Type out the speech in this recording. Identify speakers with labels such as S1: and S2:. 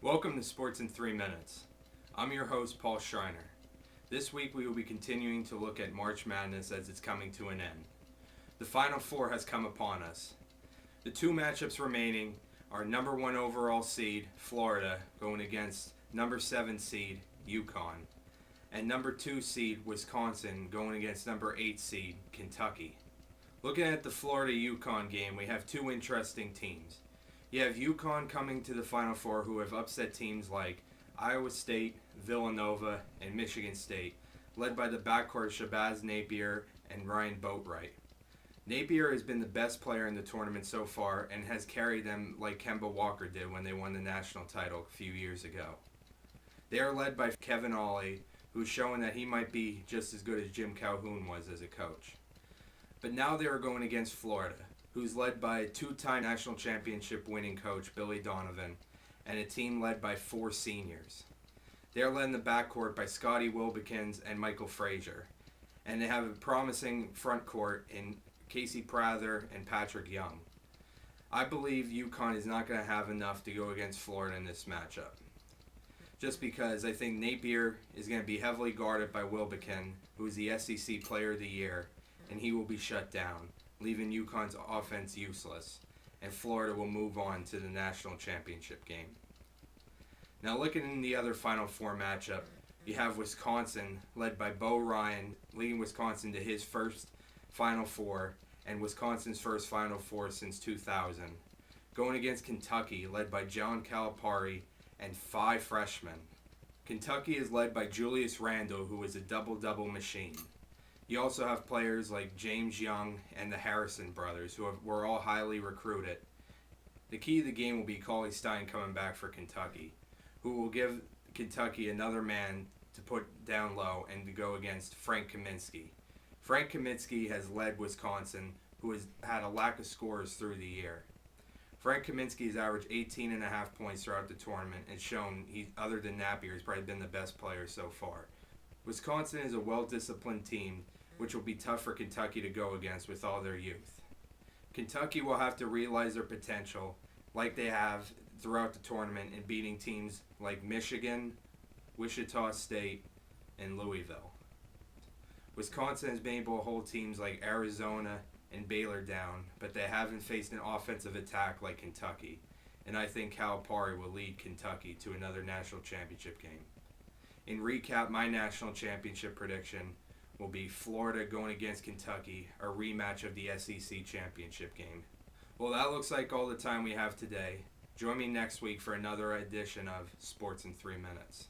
S1: Welcome to Sports in 3 Minutes. I'm your host, Paul Schreiner. This week we will be continuing to look at March Madness as it's coming to an end. The Final Four has come upon us. The two matchups remaining are number 1 overall seed, Florida, going against number 7 seed, UConn, and number 2 seed, Wisconsin, going against number 8 seed, Kentucky. Looking at the Florida-UConn game, we have two interesting teams. You have UConn coming to the Final Four, who have upset teams like Iowa State, Villanova, and Michigan State, led by the backcourt Shabazz Napier and Ryan Boatright. Napier has been the best player in the tournament so far and has carried them like Kemba Walker did when they won the national title a few years ago. They are led by Kevin Ollie, who's showing that he might be just as good as Jim Calhoun was as a coach. But now they are going against Florida, who's led by two-time national championship winning coach Billy Donovan, and a team led by 4 seniors. They are led in the backcourt by Scottie Wilbeckens and Michael Frazier, and they have a promising front court in Casey Prather and Patrick Young. I believe UConn is not going to have enough to go against Florida in this matchup, just because I think Napier is going to be heavily guarded by Wilbekin, who is the SEC Player of the Year, and he will be shut down, leaving UConn's offense useless, and Florida will move on to the national championship game. Now looking in the other Final Four matchup, you have Wisconsin, led by Bo Ryan, leading Wisconsin to his first Final Four, and Wisconsin's first Final Four since 2000, going against Kentucky, led by John Calipari and 5 freshmen. Kentucky is led by Julius Randle, who is a double-double machine. You also have players like James Young and the Harrison brothers, who were all highly recruited. The key to the game will be Cauley Stein coming back for Kentucky, who will give Kentucky another man to put down low and to go against Frank Kaminsky. Frank Kaminsky has led Wisconsin, who has had a lack of scores through the year. Frank Kaminsky has averaged 18.5 points throughout the tournament and shown, other than Napier, he's probably been the best player so far. Wisconsin is a well-disciplined team, which will be tough for Kentucky to go against with all their youth. Kentucky will have to realize their potential, like they have throughout the tournament, in beating teams like Michigan, Wichita State, and Louisville. Wisconsin has been able to hold teams like Arizona and Baylor down, but they haven't faced an offensive attack like Kentucky, and I think Calipari will lead Kentucky to another national championship game. In recap, my national championship prediction will be Florida going against Kentucky, a rematch of the SEC championship game. Well, that looks like all the time we have today. Join me next week for another edition of Sports in 3 Minutes.